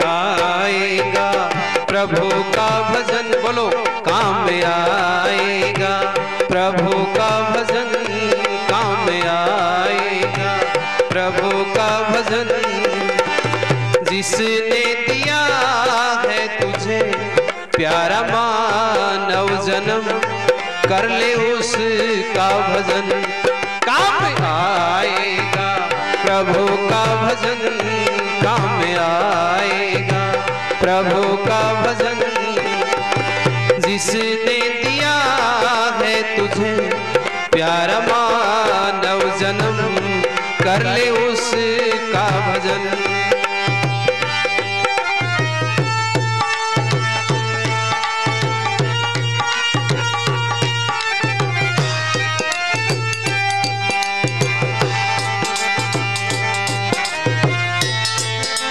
आएगा। प्रभु का भजन बोलो काम आएगा। प्रभु का भजन काम आएगा। प्रभु का भजन जिसने दिया है तुझे प्यारा मानव जन्म, कर ले उसका भजन काम आएगा। प्रभु का भजन काम आएगा। प्रभु का भजन जिसने दिया है तुझे प्यारा मानव जन्म, कर ले उसका भजन।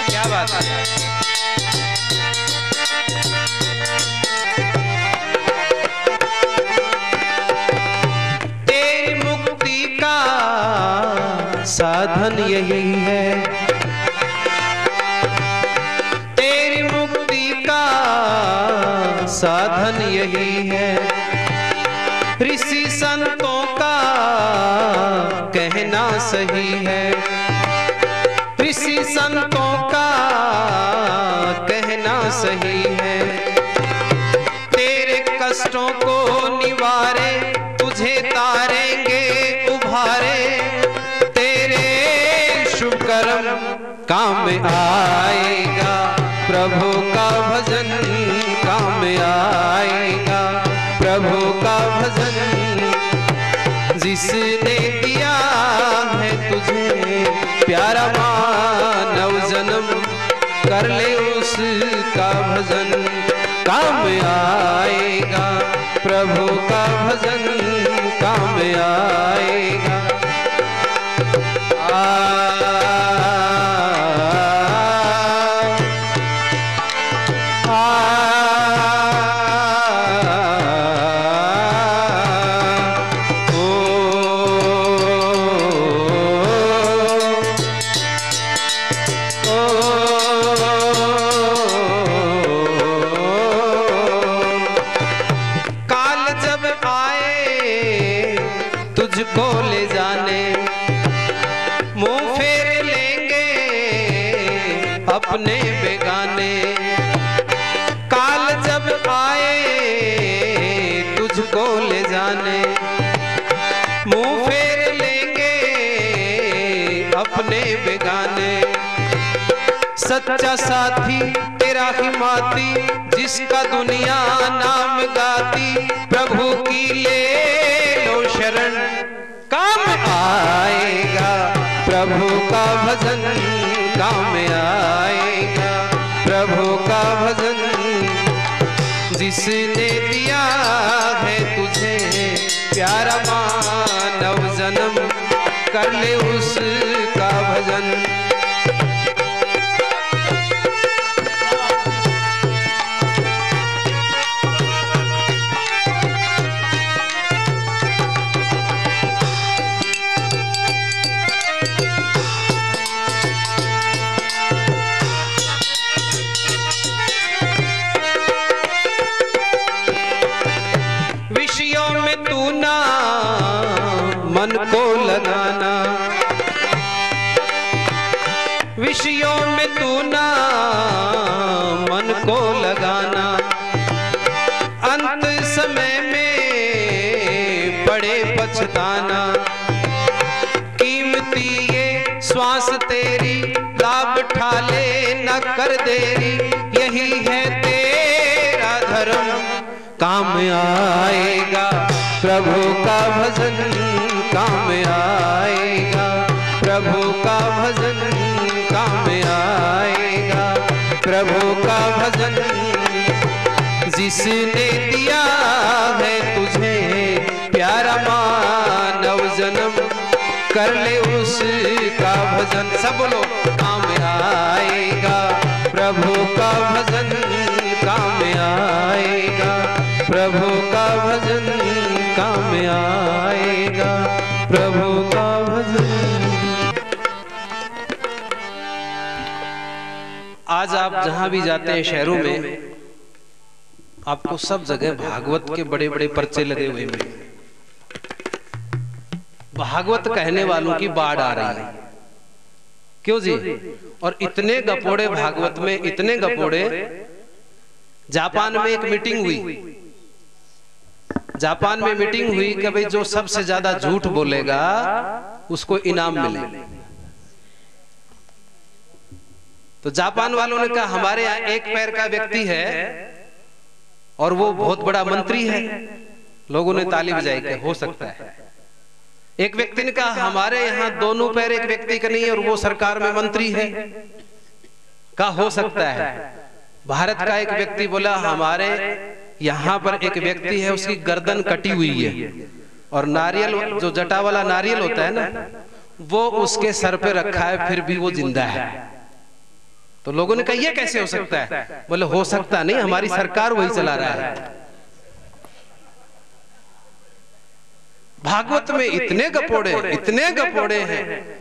क्या बात है। तेरी मुक्ति का साधन यही है। तेरी मुक्ति का साधन यही है। ऋषि संतों का कहना सही है। ऋषि संतों का कहना सही है। तेरे कष्टों को निवारे तुझे तारेंगे उभारे। तेरे शुभ कर्म काम आएगा। प्रभु का भजन काम आएगा। प्रभु का भजन जिसने दिया है तुझे प्यारा मानव जन्म, कर ले उसका भजन काम आएगा। प्रभु का भजन काम आएगा। तुझको ले जाने मुंह फेर लेंगे अपने बेगाने। काल जब आए तुझको ले जाने मुंह फेर लेंगे अपने बेगाने। सच्चा साथी तेरा हिमाती जिसका दुनिया नाम गाती, प्रभु की ले लो शरण काम आएगा। प्रभु का भजन काम आएगा। प्रभु का भजन जिसने दिया है तुझे प्यारा मानव जन्म, कर ले उसका भजन। विषयों में तू ना मन को लगाना। विषयों में तू ना मन को लगाना। अंत समय में पड़े पछताना। कीमती ये श्वास तेरी लाभ ठाले न कर देरी। यही है तेरा धर्म काम आएगा। प्रभु का भजन काम आएगा। प्रभु का भजन काम आएगा। प्रभु का भजन जिसने दिया है तुझे प्यारा मानव जन्म, कर ले उसका भजन। सब बोलो काम आएगा। प्रभु का भजन काम आएगा। प्रभु का भजन काम आएगा। प्रभु का भजन। आज आप जहां भी जाते हैं शहरों में, आपको सब जगह भागवत के बड़े बड़े पर्चे लगे हुए मिलेंगे। भागवत कहने वालों की बाढ़ आ रही है। क्यों जी? और इतने गपोड़े भागवत में, इतने गपोड़े। जापान में एक मीटिंग हुई, जापान में मीटिंग हुई कि भाई जो सबसे ज्यादा झूठ बोलेगा उसको इनाम मिले। तो जापान वालों ने कहा हमारे यहाँ एक पैर का व्यक्ति है और वो बहुत बड़ा मंत्री है। लोगों ने ताली बजाई कि हो सकता है। एक व्यक्ति ने कहा हमारे यहाँ दोनों पैर एक व्यक्ति का नहीं है और वो सरकार में मंत्री है। कहा हो सकता है। भारत का एक व्यक्ति बोला हमारे यहाँ पर एक व्यक्ति है, उसकी गर्दन कटी हुई है और नारियल, जो जटा वाला नारियल होता है ना, वो उसके सर पे रखा है, फिर भी वो जिंदा है। तो लोगों ने कहा ये कैसे हो सकता है? बोले हो सकता नहीं, हमारी सरकार वही चला रहा है। भागवत में इतने गपोड़े हैं।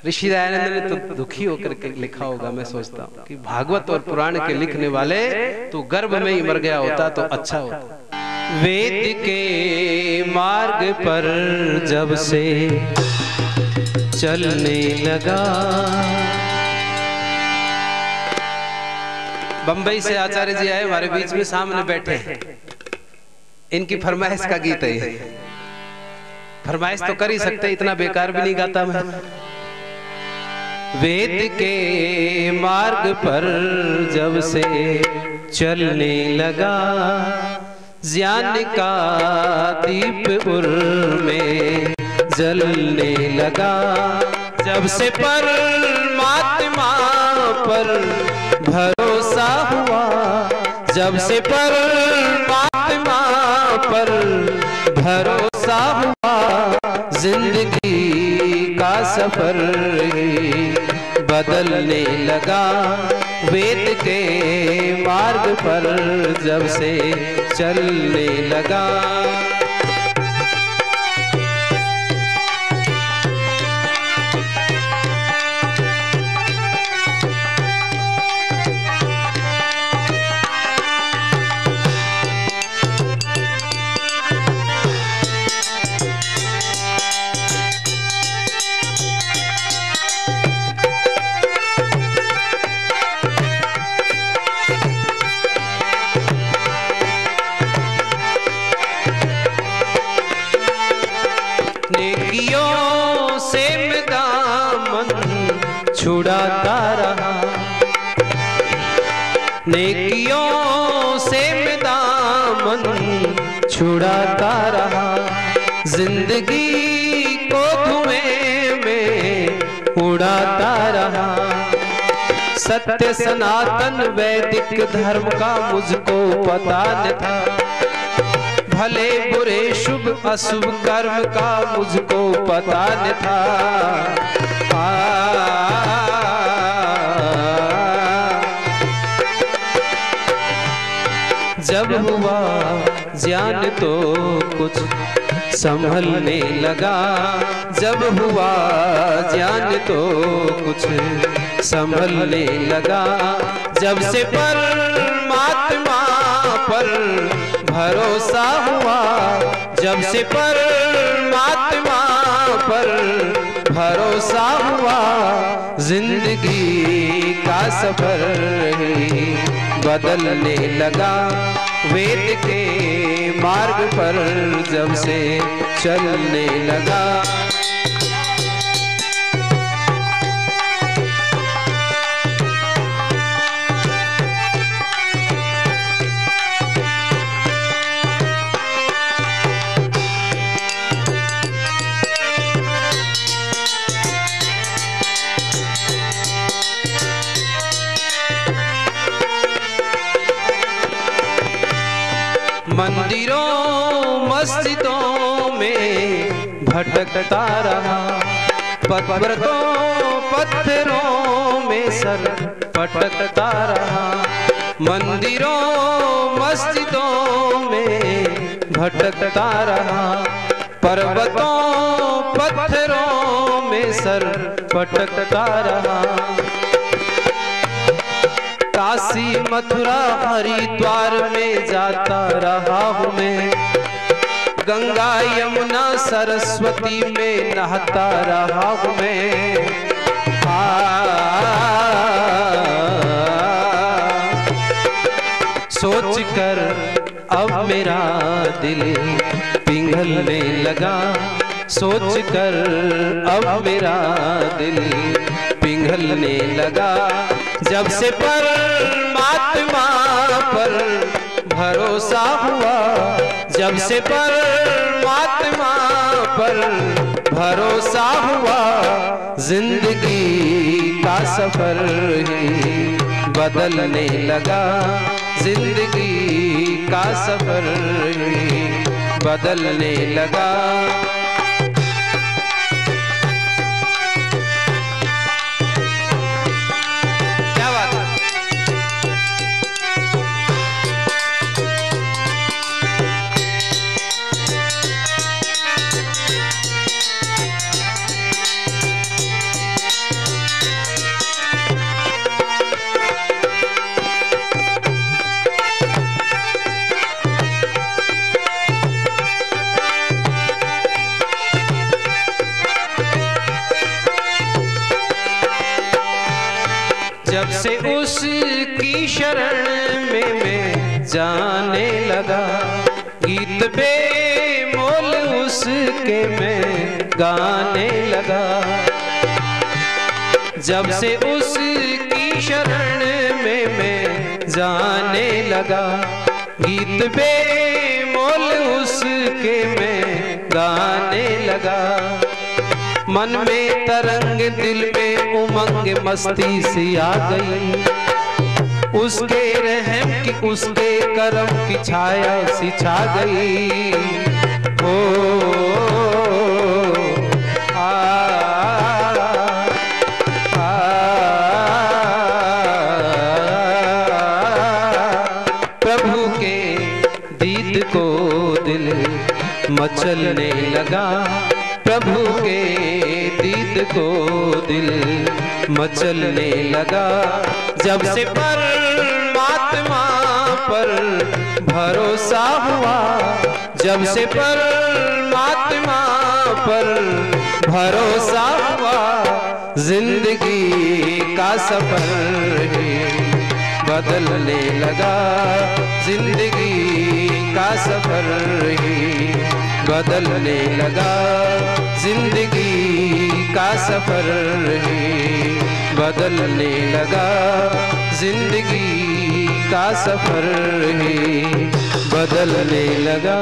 ऋषि दयानंद ने तो दुखी होकर के लिखा होगा, मैं सोचता हूँ कि भागवत और पुराण के लिखने वाले तो गर्भ में ही मर गया होता तो अच्छा होता। वेद के मार्ग पर जब से चलने लगा। बंबई से आचार्य जी आए हमारे बीच में, सामने बैठे हैं। इनकी फरमाइश का गीत है ये। फरमाइश तो कर ही सकते, इतना बेकार भी नहीं गाता मैं। वेद के मार्ग पर जब से चलने लगा, ज्ञान का दीप उर में जलने लगा। जब से परमात्मा पर भरोसा हुआ, जब से परमात्मा पर भरोसा हुआ, जिंदगी का सफर बदलने लगा। वेद के मार्ग पर जब से चलने लगा। छुड़ाता रहा, नेकियों से मैं दामन छुड़ाता रहा। जिंदगी को धुएं में उड़ाता रहा। सत्य सनातन वैदिक धर्म का मुझको पता न था। भले बुरे शुभ अशुभ कर्म का मुझको पता न था। जब हुआ ज्ञान तो कुछ संभलने लगा। जब हुआ ज्ञान तो कुछ संभलने लगा। जब से परमात्मा पर भरोसा हुआ, जब से परमात्मा पर भरोसा हुआ, जिंदगी का सफर बदलने लगा। वेद के मार्ग पर जब से चलने लगा। मंदिरों मस्जिदों में भटकता रहा। पर्वतों पत्थरों में सर पटकता रहा। मंदिरों मस्जिदों में भटकता रहा। पर्वतों पत्थरों में सर पटकता रहा। काशी मथुरा हरिद्वार में जाता रहा हूँ मैं, गंगा यमुना सरस्वती में नहाता रहा हूँ मैं। सोच कर अब मेरा दिल पिघलने लगा, सोच कर अब मेरा दिल पिघलने लगा। जब से परमात्मा पर भरोसा हुआ, जब से परमात्मा पर भरोसा हुआ, जिंदगी का सफर ही बदलने लगा, जिंदगी का सफर ही बदलने लगा। क्या बात है? जब से उसकी शरण में मैं जाने लगा, गीत बेमोल उसके मैं गाने लगा। जब से उसकी शरण में मैं जाने लगा, गीत बेमोल उसके मैं गाने लगा। मन में तरंग, दिल में उमंग, मस्ती सी आ गई, उसके रहम की, उसके करम की छाया सी छा गई। ओ आ, आ, प्रभु के दीद को दिल मचलने लगा, प्रभु के दीद को दिल मचलने लगा। जब से परमात्मा पर भरोसा हुआ, जब से परमात्मा पर भरोसा हुआ, जिंदगी का सफर ही बदलने लगा, जिंदगी का सफर ही बदलने लगा, जिंदगी का सफर ही बदलने लगा, जिंदगी का सफर ही बदलने लगा।